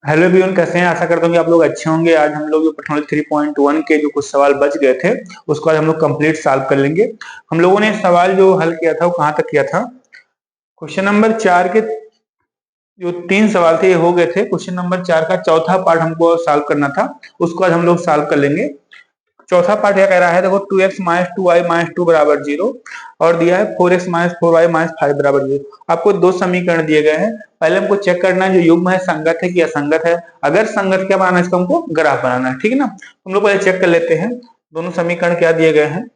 Hello everyone, कैसे हैं? आशा करता हूँ कि आप लोग अच्छे होंगे। आज हम लोग जो पेट्रोल 3.1 के जो कुछ सवाल बच गए थे उसको आज हम लोग कंप्लीट सॉल्व कर लेंगे। हम लोगों ने सवाल जो हल किया था वो कहाँ तक किया था? क्वेश्चन नंबर 4 के जो 3 सवाल थे ये हो गए थे। क्वेश्चन नंबर 4 का चौथा पार्ट हमको सॉल्व करना था, उसको आज हम लोग सॉल्व कर लेंगे। चौथा पार्ट क्या कह रहा है? देखो 2x माइनस 2y माइनस 2 बराबर 0 और दिया है 4x माइनस 4y माइनस 5 बराबर 0। आपको दो समीकरण दिए गए हैं। पहले हमको चेक करना है जो युग्म है संगत है कि असंगत है। अगर संगत क्या बनाना है, इसका हमको ग्राफ बनाना है, ठीक है ना। हम लोग पहले चेक कर लेते हैं दोनों समीकरण क्या दिए गए हैं।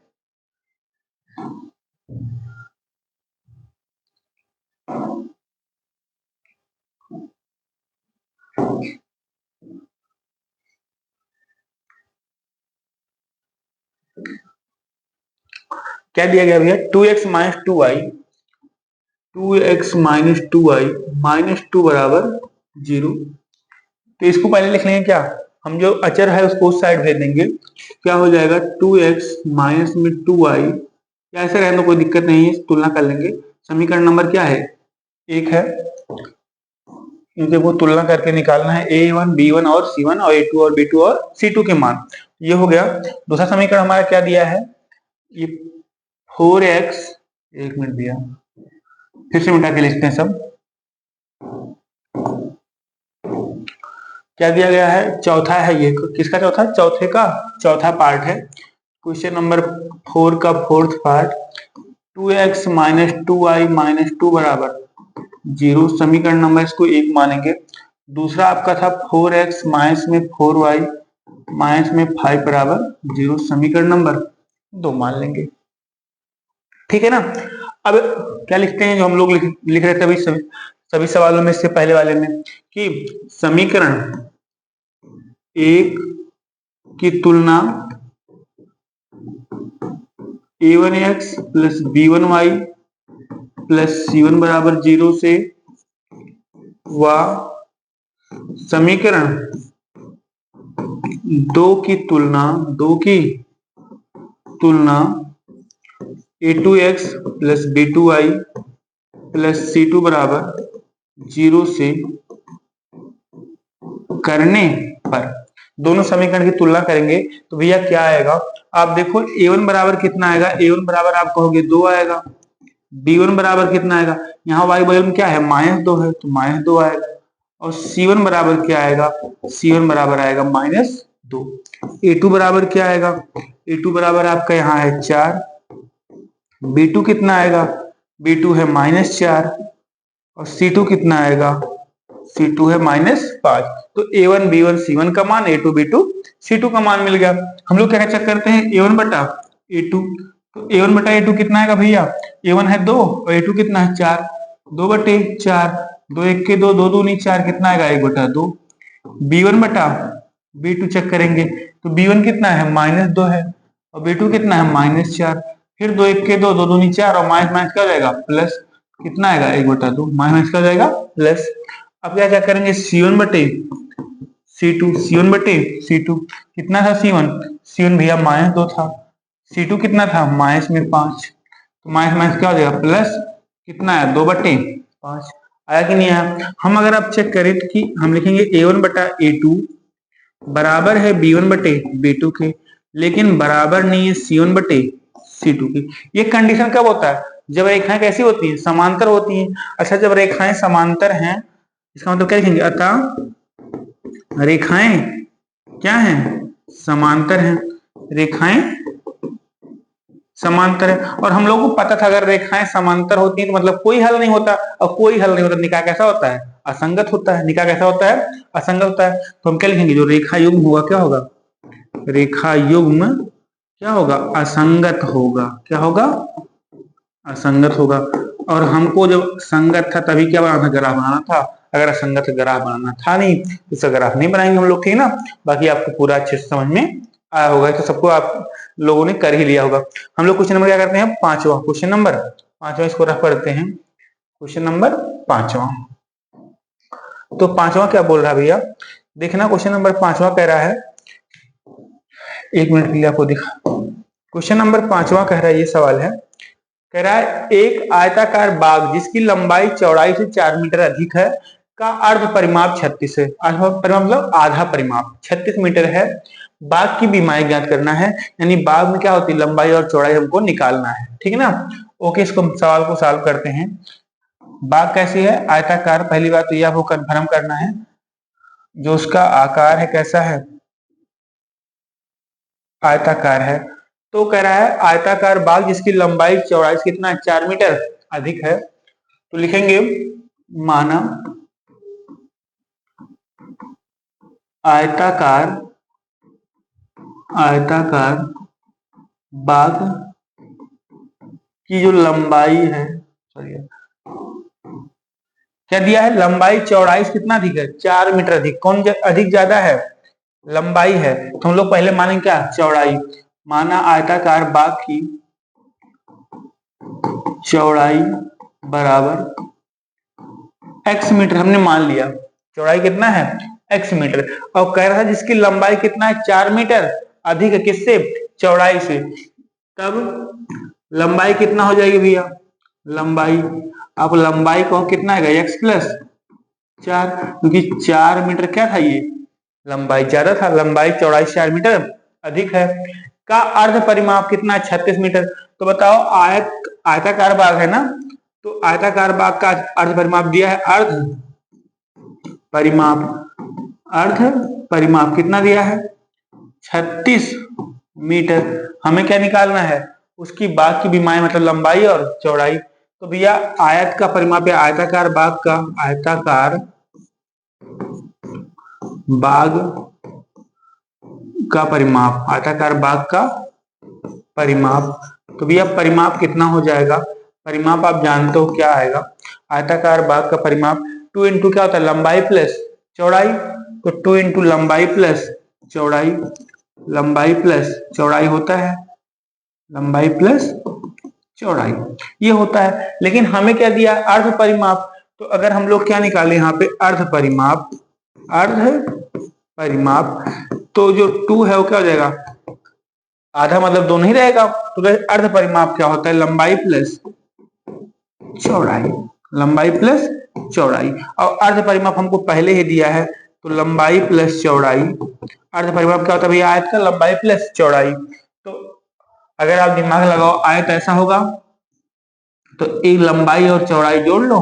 क्या दिया गया भैया? 2x minus 2y 2x minus 2y minus 2 बराबर 0। तो इसको पहले लिख लेंगे क्या, हम जो अचर है उसको उस साइड भेज देंगे। क्या हो जाएगा? 2x माइनस में 2y, ऐसे रहने दो, कोई दिक्कत नहीं है, तुलना कर लेंगे। समीकरण नंबर क्या है? एक है, इनके वो तुलना करके निकालना है a1 b1 और c1 और a2 और b2 और c2 के मान। ये हो गया। दूसरा समीकरण हमारा क्या दिया है? ये 4x, एक मिनट दिया, फिर से मिटा के लिखते हैं सब। क्या दिया गया है? चौथा है, ये किसका चौथा? चौथे का चौथा पार्ट है। क्वेश्चन नंबर 4 का fourth part 2x minus 2y minus 2 बराबर 0। समीकरण नंबर इसको एक मानेंगे। दूसरा आपका था 4x माइनस में 4y माइनस में 5 बराबर 0। समीकरण नंबर 2 मान लेंगे, ठीक है ना। अब क्या लिखते हैं जो हम लोग लिख रहे थे सभी सवालों में से पहले वाले में कि समीकरण एक की तुलना a1x plus b1y plus c1 बराबर 0 से व समीकरण दो की तुलना a2x plus b2y plus c2 बराबर 0 से करने पर दोनों समीकरण की तुलना करेंगे तो भैया क्या आएगा? आप देखो a1 बराबर कितना आएगा? a1 बराबर आप कहोगे 2 आएगा। b1 बराबर कितना आएगा? यहाँ y बगल में क्या है? -2 है तो -2 आएगा। और c1 बराबर क्या आएगा? c1 बराबर आएगा -2। a2 बराबर क्या आएगा? a2 बराबर आपका यहाँ है 4। b2 कितना आएगा? b2 है -4 और c2 कितना आएगा? c2 है -5। तो a1 b1 c1 का मान, a2 b2 c2 का मान मिल गया। हम लोग क्या चेक करते हैं? a1 बटा a2। तो a1 बटा a2 कितना आएगा भैया? a1 है 2 और a2 कितना है 4। 2 बटे 4, 2 1 के 2, 2 दूनी 4, कितना आएगा? 1 बटा 2। b1 बटा b2 चेक करेंगे तो b1 कितना है? -2 है और b2 कितना है? -4। फिर 2 1 के 2, 2 दूनी 4 और माइनस माइनस क्या हो जाएगा? प्लस, कितना आएगा? 1 बटा 2, माइनस क्या हो जाएगा? प्लस। अब क्या करेंगे? c1 बटे c2, c1 बटे c2 कितना था? c1 भैया -2 था। c2 कितना था? माइनस में 5, तो माइनस माइनस क्या हो जाएगा? प्लस, कितना है? 2 बटे 5। आया कि नहीं आया? हम अगर आप चेक करें कि हम लिखेंगे a1 बटा a2 बराबर है b1 बटे b2 के, लेकिन बराबर नहीं है c1 बटे c2 के। ये कंडीशन कब होता है? जब रेखाएं कैसी होती हैं? समांतर होती हैं। अच्छा, जब रेखाएं समांतर हैं इसका मतलब क्या लिखेंगे? अतः रेखाएं क्या हैं? समांतर हैं। रेखाएं समांतर है। और हम लोगों को पता था अगर रेखाएं समांतर होती हैं तो मतलब कोई हल नहीं होता, और कोई हल नहीं होता निकाय कैसा होता है? असंगत होता है। निकाय कैसा होता है? असंगत होता है। तो हम क्या लिखेंगे? जो रेखा युग्म होगा क्या होगा? रेखा युग्म क्या होगा? असंगत होगा। क्या होगा? असंगत होगा। और हमको जब संगत था तभी क्या बनाना था? ग्राफ बनाना था। अगर असंगत ग्राफ बनाना था नहीं तो इसका ग्राफ नहीं बनाएंगे हम लोग, ठीक है ना। बाकी आपको पूरा अच्छे से समझ में आया होगा, तो सबको आप लोगों ने कर ही लिया होगा। हम लोग क्वेश्चन नंबर क्या करते हैं? पांचवा क्वेश्चन नंबर पांचवा, इसको रख पढ़ते हैं। क्वेश्चन नंबर पांचवा, तो पांचवा क्या बोल रहा है भैया? देखना, क्वेश्चन नंबर पांचवा कह रहा है, एक मिनट के लिए आपको दिखा। क्वेश्चन नंबर पांचवा कह रहा है, ये सवाल है, कह रहा है एक आयताकार बाग जिसकी लंबाई चौड़ाई से 4 मीटर अधिक है का अर्ध परिमाप 36 है। अर्ध परिमाप मतलब आधा परिमाप 36 मीटर है। बाघ की बीमारी ज्ञात करना है, यानी बाघ में क्या होती है, लंबाई और चौड़ाई हमको निकालना है, ठीक है ना। ओके, इसको सवाल को सॉल्व करते हैं। बाघ कैसी है, आयताकार। पहली बात तो ये आपको कन्फर्म करना है, जो उसका आकार है कैसा है, आयताकार है। तो कह रहा है आयताकार बाघ जिसकी लंबाई चौड़ाई कितना है, 4 मीटर अधिक है। तो लिखेंगे माना आयताकार बाघ की जो लंबाई है, क्या दिया है, लंबाई चौड़ाई कितना अधिक है, 4 मीटर अधिक। कौन अधिक ज्यादा है, लंबाई है। तो हम लोग पहले मानेंगे क्या, चौड़ाई। माना आयताकार बाघ की चौड़ाई बराबर x मीटर, हमने मान लिया चौड़ाई कितना है, x मीटर। और कह रहा है जिसकी लंबाई कितना है, 4 मीटर अधिक है, किससे, चौड़ाई से। तब लंबाई कितना हो जाएगी भैया, लंबाई, आप लंबाई को कितना है, x प्लस 4, क्योंकि 4 मीटर क्या था, ये लंबाई ज्यादा था, लंबाई चौड़ाई 4 मीटर अधिक है। का अर्ध परिमाप कितना है, 36 मीटर। तो बताओ आयताकार बाघ है ना, तो आयताकार बाघ का अर्ध परिमाप दिया है, अर्ध परिमाप कितना दिया है, 36 मीटर। हमें क्या निकालना है, उसकी बाघ की बीमारी मतलब लंबाई और चौड़ाई। तो भैया आयत का परिमाप है, आयताकार बाघ का, आयताकार बाघ का परिमाप, आयताकार बाघ का परिमाप। तो भैया परिमाप कितना हो जाएगा, परिमाप आप जानते हो क्या आएगा, आयताकार बाघ का परिमाप 2 इंटू क्या होता है, लंबाई प्लस चौड़ाई। तो 2 इंटू लंबाई प्लस चौड़ाई, लंबाई प्लस चौड़ाई होता है, लंबाई प्लस चौड़ाई ये होता है। लेकिन हमें क्या दिया, अर्ध परिमाप। तो अगर हम लोग क्या निकाले यहाँ पे, अर्ध परिमाप, तो जो 2 है वो क्या हो जाएगा, आधा मतलब दोनों ही रहेगा। तो अर्ध परिमाप क्या होता है, लंबाई प्लस चौड़ाई, लंबाई प्लस चौड़ाई। और अर्ध परिमाप हमको पहले ही दिया है, तो लंबाई प्लस चौड़ाई। अर्ध परिमाप क्या होता है भैया, आयत का लंबाई प्लस चौड़ाई। तो अगर आप दिमाग लगाओ, आयत ऐसा होगा, तो एक लंबाई और चौड़ाई जोड़ लो,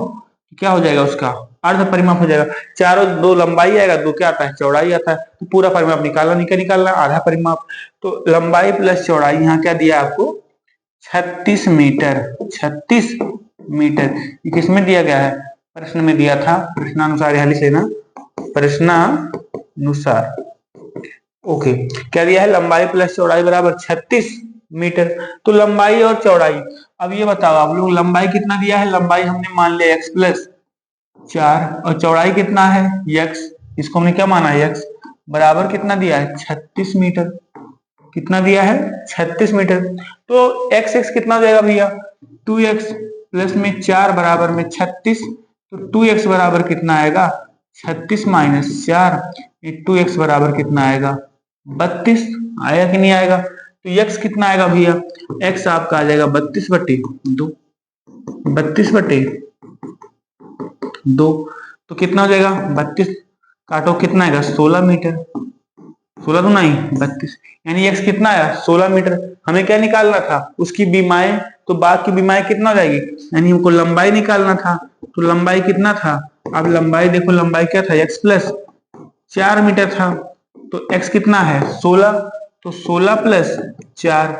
क्या हो जाएगा, उसका अर्ध परिमाप हो जाएगा। चारों, 2 लंबाई आएगा, 2 क्या आता है, चौड़ाई आता है। तो पूरा परिमाप निकालना आधा परिमाप। तो लंबाई प्लस चौड़ाई यहाँ क्या दिया आपको, 36 मीटर, 36 मीटर। ये किसमें दिया गया है, प्रश्न में दिया था, प्रश्नानुसार यहाँ लिख लेना, प्रश्नानुसार। ओके, क्या दिया है, लंबाई प्लस चौड़ाई बराबर 36 मीटर। तो लंबाई और चौड़ाई, अब ये बताओ आप लोग, लंबाई कितना दिया है, लंबाई हमने मान लिया x प्लस 4, और चौड़ाई कितना है, x, इसको हमने क्या माना है, x बराबर कितना दिया है, 36 मीटर। कितना दिया है, 36 मीटर। तो x कितना हो जाएगा भैया, 2x प्लस में 4 बराबर में 36। तो 2x बराबर कितना आएगा, 36 माइनस 4, 2x बराबर कितना आएगा, 32। आएगा कि नहीं आएगा। तो x कितना आएगा भैया, x आपका आ जाएगा 32/2, 32/2। तो कितना हो जाएगा, 32 काटो कितना आएगा, 16 मीटर। 16 तो नहीं, 32, यानी x कितना आया, 16 मीटर। हमें क्या निकालना था, उसकी बीमाएं। तो बाघ की बीमाएं कितना हो जाएगी, यानी हमको लंबाई निकालना था। तो लंबाई कितना था, अब लंबाई देखो, लंबाई क्या था, x प्लस 4 मीटर था। तो x कितना है, 16। तो 16 प्लस 4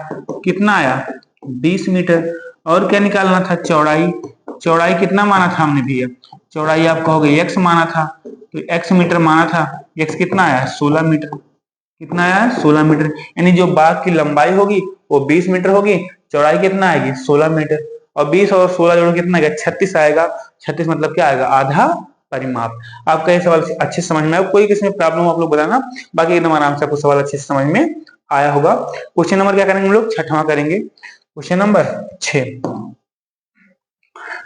कितना आया, 20 मीटर। और क्या निकालना था, चौड़ाई। चौड़ाई कितना माना था हमने भैया, चौड़ाई आप कहोगे x माना था, तो x मीटर माना था, x कितना आया, 16 मीटर। कितना आया, 16 मीटर। यानी जो बाघ की लंबाई होगी वो 20 मीटर होगी, चौड़ाई कितना आएगी, 16 मीटर। और 20 और 16 जोड़ कितना आएगा, 36 आएगा। 36 मतलब क्या आएगा, आधा परिमाप। आपका ये सवाल अच्छे समझ में आया, कोई किसी में प्रॉब्लम आप लोग बताना, बाकी एकदम आराम से आपको सवाल अच्छे से समझ में आया होगा। क्वेश्चन नंबर क्या करेंगे हम लोग, 6वां करेंगे, क्वेश्चन नंबर 6।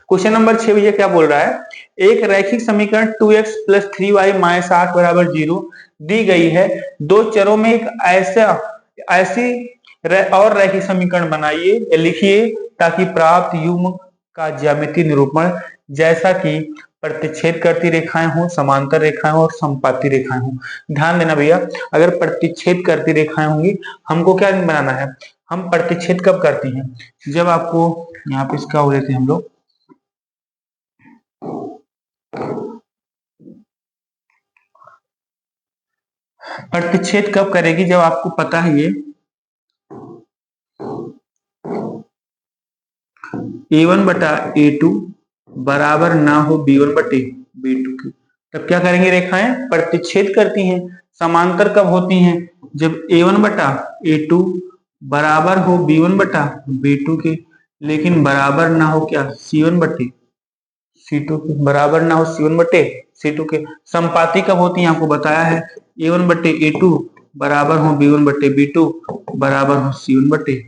क्वेश्चन नंबर 6 भैया क्या बोल रहा है, एक रैखिक समीकरण 2x प्लस 3y माइनस 8 बराबर 0 दी गई है। 2 चरों में एक ऐसी और रैखिक समीकरण बनाइए या लिखिए ताकि प्राप्त युग्म का ज्यामितीय निरूपण जैसा कि प्रतिच्छेद करती रेखाएं हों, समांतर रेखाएं हों और समपाती रेखाएं हों। ध्यान देना भैया, अगर प्रतिच्छेद करती रेखाएं होंगी, हमको क्या बनाना है, हम प्रतिच्छेद कब करती हैं, जब आपको यहाँ पे इसका हो लेते हैं हम लोग, प्रतिच्छेद कब करेगी, जब आपको पता है ये A1 बटा A2 बराबर ना हो B1 बटे B2 की, तब क्या करेंगे, रेखाएं प्रतिच्छेद करती हैं। समांतर कब होती हैं, जब A1 बटा A2 बराबर हो B1 बटा B2 के, लेकिन बराबर ना हो क्या, C1 बटे C2 के, बराबर ना हो C1 बटे C2 के। संपाती कब होती है, आपको बताया है, A1 बटे A2 बराबर हो B1 बटे B2 बराबर हो C1 बटे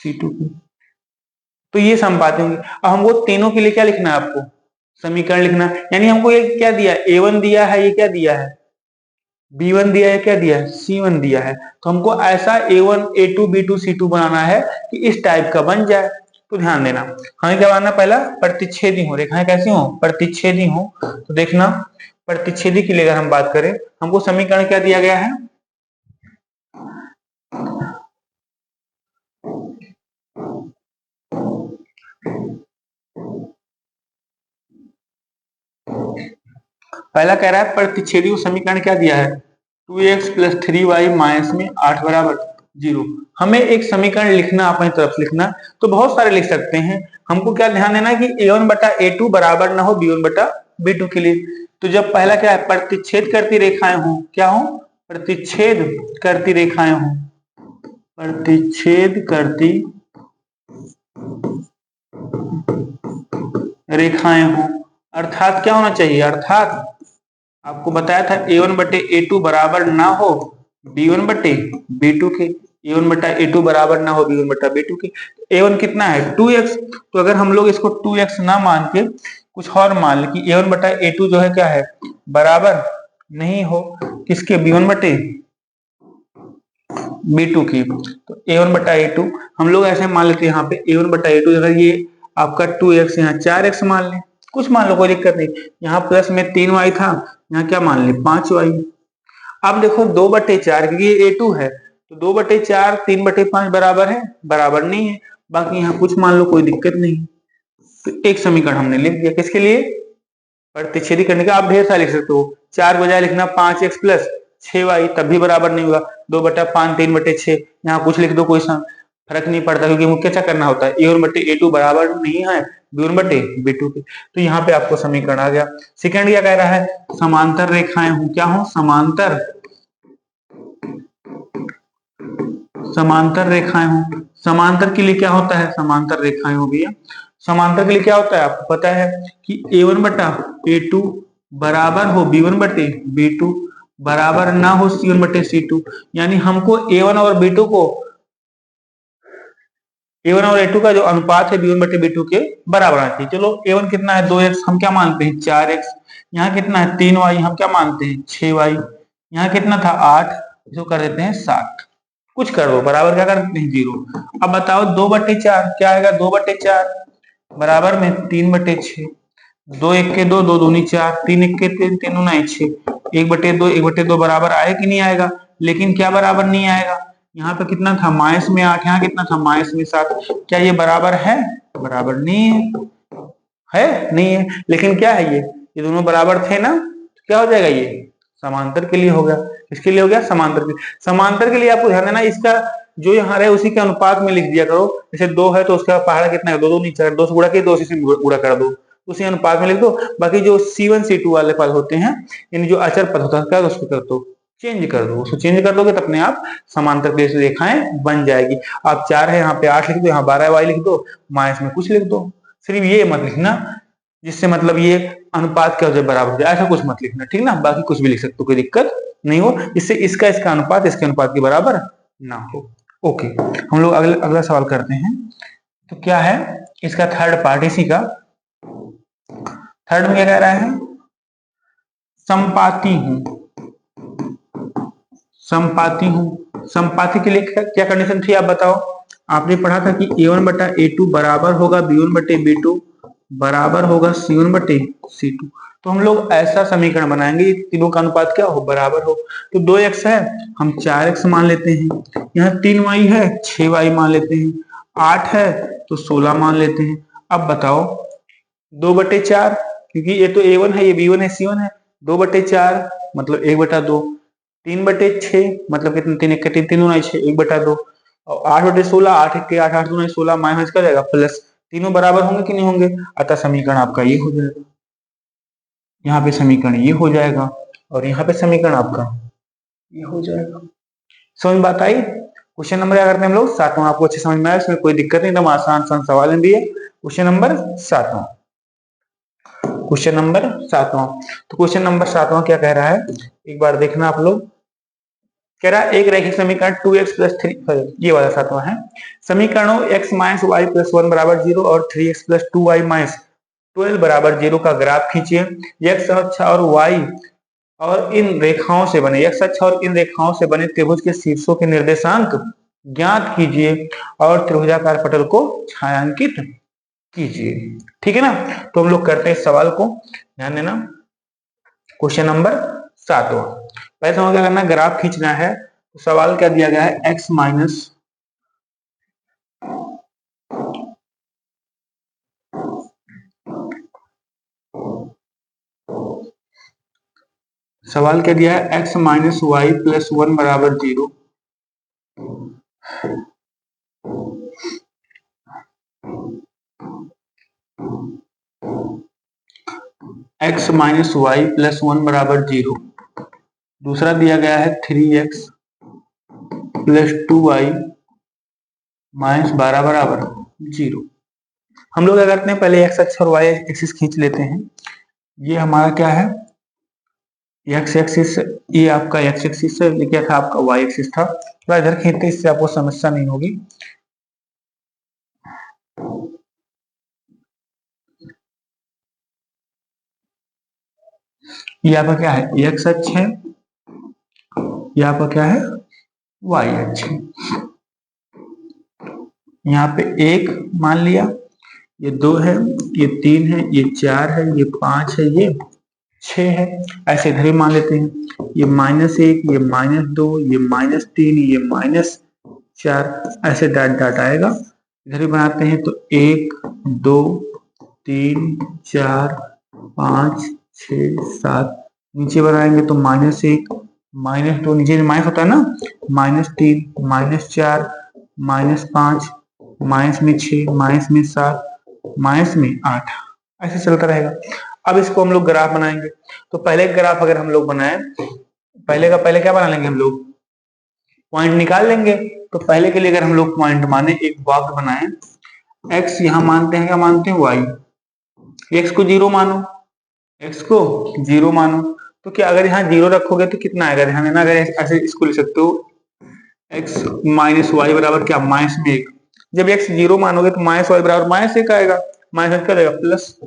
C2 के। तो ये संपाती होंगी। अब हमको तीनों के लिए क्या लिखना है, आपको समीकरण लिखना है। यानी हमको ये क्या दिया, A1 दिया है, ये क्या दिया है, B1 दिया है, क्या दिया है, C1 दिया है। तो हमको ऐसा A1 A2 B2 C2 बनाना है कि इस टाइप का बन जाए। तो ध्यान देना, हमें क्या बनाना, पहला प्रतिच्छेदी हो, रेखाएं कैसी हो, प्रतिच्छेदी हो। तो देखना, प्रतिच्छेदी के लिए अगर हम बात करें, हमको समीकरण क्या दिया गया है, पहला कह रहा है प्रतिच्छेदी समीकरण क्या दिया है, 2x प्लस 3y माइनस में 8 बराबर 0। हमें एक समीकरण लिखना, अपनी तरफ से लिखना, तो बहुत सारे लिख सकते हैं। हमको क्या ध्यान देना है कि A1 बटा A2 बराबर ना हो B1 बटा B2 के लिए। तो जब पहला क्या है, प्रतिच्छेद करती रेखाएं हो, क्या हो, प्रतिच्छेद करती रेखाएं हो, प्रतिच्छेद करती रेखाएं हो, अर्थात क्या होना चाहिए, अर्थात आपको बताया था A1 बटे A2 बराबर ना हो B1 बटे B2 के, A1 बटा A2 बराबर ना हो B1 बटा B2 के। A1 कितना है, 2x। तो अगर हम लोग इसको 2x ना मान के कुछ और मान ले कि A1 बटा A2 जो है क्या है, बराबर नहीं हो किसके, B1 बटे B2 की। तो A1 बटा A2 हम लोग ऐसे मान लेते हैं, यहाँ पे A1 बटा A2 अगर ये आपका 2x, यहाँ 4x मान लें, कुछ मान लो, कोई दिक्कत नहीं। यहाँ प्लस में 3y था, यहाँ क्या मान ले, 5y। अब देखो 2/4, क्योंकि ये A2 है, तो 2/4 3/5 बराबर है, बराबर नहीं है। बाकी यहाँ कुछ मान लो, कोई दिक्कत नहीं। तो एक समीकरण हमने लिख दिया, किसके लिए, प्रतिच्छेदी करने का। आप ढेर सारा लिख सकते हो, 4 बजाय लिखना 5x प्लस 6y, तब भी बराबर नहीं होगा। 2/5 3/6, यहाँ कुछ लिख दो, कोई फर्क नहीं पड़ता, क्योंकि मुख्य क्या करना होता है, A1 बटे A2 बराबर नहीं है B1 बटे B2 के। तो यहाँ पे आपको समीकरण आ गया। सेकंड क्या कह रहा है, समांतर रेखाएं हो, क्या हो, समांतर, समांतर रेखाएं हो। समांतर के लिए क्या होता है, समांतर रेखाएं हो गया, समांतर के लिए क्या होता है, आपको पता है कि A1 बटा A2 बराबर हो B1 बटे B2 बराबर ना हो C1 बटे C2। यानी हमको A1 और B2 को, A1 और A2 का जो अनुपात है B1 बटे B2 के बराबर आना चाहिए। चलो A1 कितना है, 2x, हम क्या मानते हैं 4x। यहाँ कितना है 3y, हम क्या मानते हैं 6y। यहाँ कितना था 8, इसको कर देते हैं 7। कुछ कर दो, बराबर क्या कर देते हैं 0। अब बताओ 2/4 क्या आएगा, 2/4 बराबर में 3/6। 2 1 के 2, 2 दूनी 4, 3 1 के 3, 3 दूना 6, 1/2, 1/2 बराबर आए कि नहीं आएगा, लेकिन क्या बराबर नहीं आएगा, यहाँ पे कितना था माइनस में 8, यहाँ कितना था माइनस में 7। क्या ये बराबर है, बराबर नहीं है नहीं है। लेकिन क्या है, ये दोनों बराबर थे ना, तो क्या हो जाएगा, ये समांतर के लिए हो गया। किसके लिए हो गया, समांतर के। समांतर के लिए आपको ध्यान देना, इसका जो यहाँ रहे उसी के अनुपात में लिख दिया करो। जैसे 2 है तो उसका पहाड़ा कितना है, 2 2 नीचे 2 से गुणा के 2 से गुणा कर दो, उसी अनुपात में लिख दो। बाकी जो C1 C2 वाले पद होते हैं, यानी जो अचर पद होता है, उसको कर दो, चेंज कर दो। उसको चेंज कर दोगे तो अपने आप समांतर के रेखाएं बन जाएगी। आप 4 है, यहाँ पे 8 लिख दो, यहाँ 12y लिख दो, माइनस में कुछ लिख दो। सिर्फ ये मत लिखना जिससे मतलब ये अनुपात क्या हो जाए, बराबर हो जाए, ऐसा कुछ मत लिखना, ठीक ना। बाकी कुछ भी लिख सकते हो, कोई दिक्कत नहीं हो, इससे इसका अनुपात इसके अनुपात के बराबर ना हो। ओके, हम लोग अगला सवाल करते हैं। तो क्या है इसका थर्ड पार्ट, इसी का थर्ड में क्या कह रहा है, संपाती हूं, संपाती हूं। संपाती के लिए क्या कंडीशन थी, आप बताओ। आपने पढ़ा था कि A1 बटा A2 बराबर होगा B1 बटे B2 बराबर होगा C1 बटे C2। तो हम लोग ऐसा समीकरण बनाएंगे तीनों का अनुपात क्या हो, बराबर हो। तो 2x है, हम 4x मान लेते हैं। यहाँ 3y है, 6y मान लेते हैं। 8 है तो 16 मान लेते हैं। अब बताओ 2/4, क्योंकि ये तो A1 है, ये B1 है, C1 है। 2/4 मतलब 1/2। 3/6 मतलब कितने, 3 1 3 3 9 6, 1/2। और 8/16, 8 1 8 8 2 16 माइनस कर जाएगा प्लस, तीनों बराबर होंगे कि नहीं होंगे, अतः समीकरण आपका ये हो जाएगा। यहाँ पे समीकरण ये हो जाएगा और यहाँ पे समीकरण आपका ये हो जाएगा। समझ में बात आई? क्वेश्चन नंबर क्या करते हैं हम लोग, 7वां। आपको अच्छे समझ में आया, इसमें कोई दिक्कत नहीं, एकदम आसान सवाल दिए। क्वेश्चन नंबर 7वां, क्वेश्चन नंबर 7वां। तो क्वेश्चन नंबर 7वां क्या कह रहा है, एक बार देखना आप लोग। कह रहा है एक रैखिक समीकरण 2x + 3, ये वाला 7वां है। समीकरणों x - y + 1 = 0 और 3x + 2y - 12 = 0 का ग्राफ खींचिए। x अक्ष और y और इन रेखाओं से बने, x अक्ष और इन रेखाओं से बने त्रिभुज के शीर्षों के निर्देशांक ज्ञात कीजिए और त्रिभुजाकार पटल को छायांकित कीजिए। ठीक है ना। तो हम लोग करते हैं इस सवाल को, ध्यान देना। क्वेश्चन नंबर 7वां, पहले तो हमें क्या करना है, ग्राफ खींचना है। तो सवाल क्या दिया गया है, x माइनस सवाल क्या दिया है, x - y + 1 = 0। x - y + 1 = 0। दूसरा दिया गया है 3x + 2y - 12 = 0। हम लोग क्या करते हैं, पहले x अक्ष और y एक्सिस खींच लेते हैं। ये हमारा क्या है, x एक्सिस, ये आपका x एक्सिस है, ये क्या था आपका y एक्सिस था। थोड़ा इधर खींचते, इससे आपको समस्या नहीं होगी। ये आपका क्या है, x अक्ष है, ये आपका क्या है, y अक्ष है। यहाँ पे 1 मान लिया, ये 2 है, ये 3 है, ये 4 है, ये 5 है, ये 6 है। ऐसे इधर भी मान लेते हैं, ये -1, ये -2, ये -3, ये -4, ऐसे डाट डाट आएगा। इधर भी बनाते हैं तो 1 2 3 4 5 6 7, नीचे बनाएंगे तो -1 -2, नीचे माइनस होता है ना, -3 -4 -5 -6 -7 -8, ऐसे चलता रहेगा। अब इसको हम लोग ग्राफ बनाएंगे। तो पहले ग्राफ अगर हम लोग बनाए, पहले क्या बना लेंगे हम लोग, पॉइंट निकाल लेंगे। तो पहले के लिए अगर हम लोग पॉइंट माने, एक वक्र बनाए, x यहाँ मानते हैं, क्या मानते हैं, y। x को 0 मानो, x को 0 मानो। तो क्या अगर यहाँ 0 रखोगे तो कितना आएगा, ध्यान देना। अगर ऐसे इसको लिख सकते हो, x - y बराबर क्या, -1। जब x 0 मानोगे तो -y बराबर -1 आएगा, -1 क्या आएगा, प्लस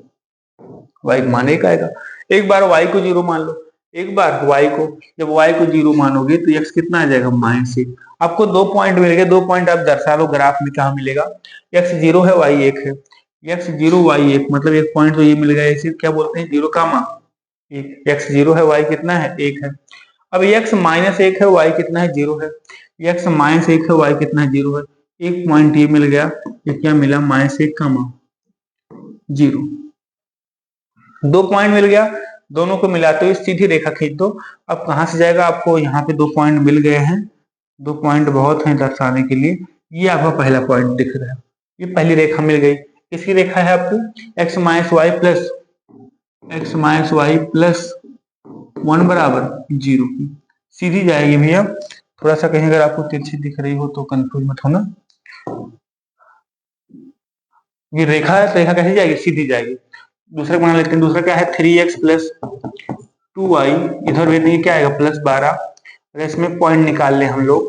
y मान 1 आएगा। एक बार y को 0 मान लो, एक बार y को, जब y को 0 मानोगे तो x कितना आ जाएगा, -1। आपको 2 पॉइंट मिल गए, 2 पॉइंट आप दर्शा लो ग्राफ में, क्या मिलेगा, x 0 है, y 1 है। x 0 y 1 मतलब एक पॉइंट तो ये मिल गया, इसे क्या बोलते हैं, 0 कामा 1। x 0 है, y कितना है, 1 है। अब x -1 है, y कितना है, 0 है। x -1 है, y कितना है, 0 है। एक पॉइंट ये मिल गया, ये क्या मिला, -1 कामा 0। 2 पॉइंट मिल गया, दोनों को मिलाते हुए सीधी रेखा खींच दो। अब कहां से जाएगा, आपको यहाँ पे 2 पॉइंट मिल गए हैं, 2 पॉइंट बहुत हैं दर्शाने के लिए। ये आपका पहला पॉइंट दिख रहा है, ये पहली रेखा मिल गई। किसकी रेखा है आपको, x - y + 1 = 0 की, सीधी जाएगी भैया। थोड़ा सा कहीं अगर आपको तिरछी दिख रही हो तो कंफ्यूज मत होना। ये रेखा है, रेखा कैसे जाएगी, सीधी जाएगी। दूसरा बना लेते हैं, दूसरा क्या है, 3x + 2y, इधर भी नहीं क्या आएगा, +12। अगर इसमें पॉइंट निकाल ले हम लोग,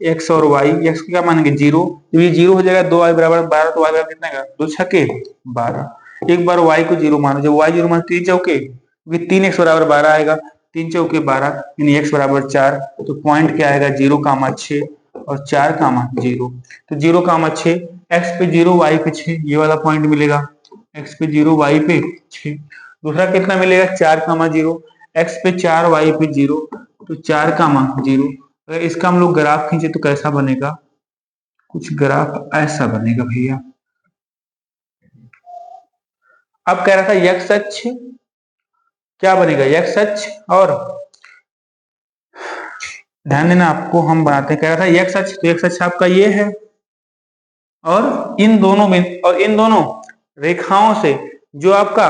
x और y, x को क्या मानेंगे, 0। जब ये 0 हो जाएगा, 2y बराबर 12, तो y बराबर कितना आएगा, 2 छक्के 12। एक बार y को 0 मानो, जब y 0 मानो, 3 चौके, क्योंकि 3x बराबर 12 आएगा, 3 चौके 12, यानी x बराबर 4। तो पॉइंट क्या आएगा, 0,6 और 4,0। तो 0,6, x पे 0, y पे 6, ये वाला पॉइंट मिलेगा। x पे 0 y पे 6। दूसरा कितना मिलेगा 4,0, x पे 4 y पे 0, तो 4,0। अगर इसका हम लोग ग्राफ खींचे तो कैसा बनेगा, कुछ ग्राफ ऐसा बनेगा भैया। अब कह रहा था x अक्ष क्या बनेगा, x अक्ष, और ध्यान देना आपको हम बनाते हैं, कह रहा था x अक्ष, तो x अक्ष आपका ये है, और इन दोनों रेखाओं से जो आपका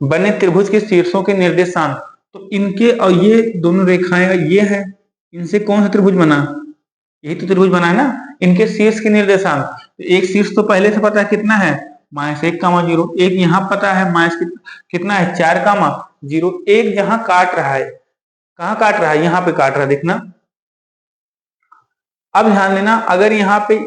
बने त्रिभुज के शीर्षों के निर्देशांक, तो इनके और ये दोनों रेखाएं ये है, इनसे कौन सा त्रिभुज बना, यही तो त्रिभुज बना है ना, इनके शीर्ष के निर्देशांक। तो एक शीर्ष तो पहले से पता है कितना है -1,0, एक यहाँ पता है कितना है 4,0, एक जहां काट रहा है, कहाँ काट रहा है, यहाँ पे काट रहा है, देखना। अब ध्यान देना, अगर यहाँ पे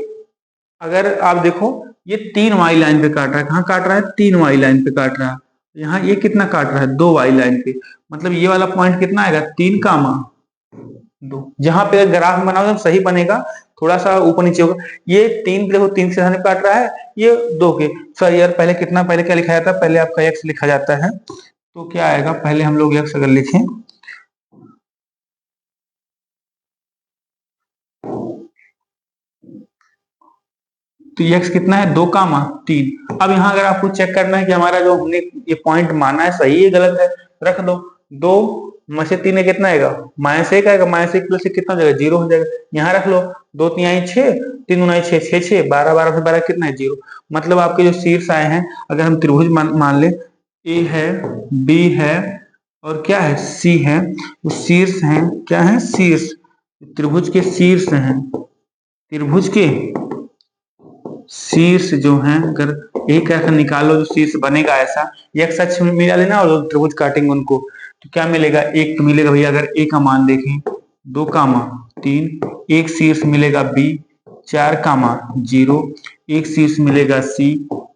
अगर आप देखो ये 3 वाई लाइन पे काट रहा है, कहाँ काट रहा है 3 वाई लाइन पे काट रहा है, यहाँ ये कितना काट रहा है 2 वाई लाइन पे, मतलब ये वाला पॉइंट कितना आएगा 3,2। जहां पे ग्राफ बनाओ तो सही बनेगा, थोड़ा सा ऊपर नीचे होगा। ये 3 देखो 3 से काट रहा है, ये 2 के, सर यार पहले क्या लिखा जाता है, पहले आपका x लिखा जाता है, तो क्या आएगा, पहले हम लोग x अगर लिखें तो x कितना है 2,3। अब यहाँ अगर आपको चेक करना है कि हमारा जो हमने ये पॉइंट माना है सही है गलत है, रख दो, 2 में से 3 कितना आएगा -1 आएगा, -1 प्लस 1 कितना हो जाएगा 0 हो जाएगा, यहाँ रख लो, 2 3 6, 3 9 6 6 6 12 12 से 12 कितना है 0। मतलब आपके जो शीर्ष आए हैं, अगर हम त्रिभुज मान ले, ए है, बी है, और क्या है सी है, वो शीर्ष है, क्या है शीर्ष, त्रिभुज के शीर्ष हैं, त्रिभुज के शीर्ष जो हैं, अगर एक ऐसा निकालो जो शीर्ष बनेगा ऐसा, x अक्ष में मिला लेना और त्रिभुज काटेंगे उनको, तो क्या मिलेगा, एक तो मिलेगा भैया, अगर a का मान देखें 2,3, एक शीर्ष मिलेगा b 4,0, एक शीर्ष मिलेगा c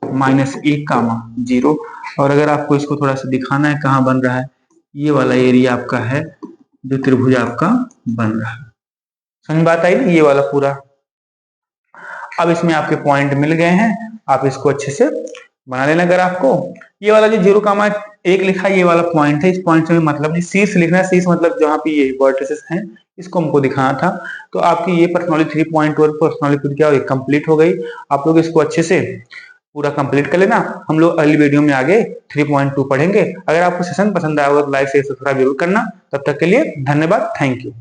-1,0। और अगर आपको इसको थोड़ा सा दिखाना है कहाँ बन रहा है, ये वाला एरिया आपका है जो त्रिभुज आपका बन रहा है। समझ बात आई ना, ये वाला पूरा। अब इसमें आपके पॉइंट मिल गए हैं, आप इसको अच्छे से बना लेना। अगर आपको ये वाला जो 0,1 लिखा है, ये वाला पॉइंट है, इस पॉइंट से मतलब नहीं, शीर्ष लिखना है, शीर्ष मतलब जहाँ पे ये वर्टिसेस हैं, इसको हमको दिखाना था। तो आपकी ये पर्सनॉलिटी 3.1 पर्सनॉलिटी क्या हो कंप्लीट हो गई। आप लोग इसको अच्छे से पूरा कंप्लीट कर लेना। हम लोग अगली वीडियो में आगे 3.2 पढ़ेंगे। अगर आपको सेशन पसंद आया होगा तो लाइक शेयर सब्सक्राइब जरूर करना। तब तक के लिए धन्यवाद, थैंक यू।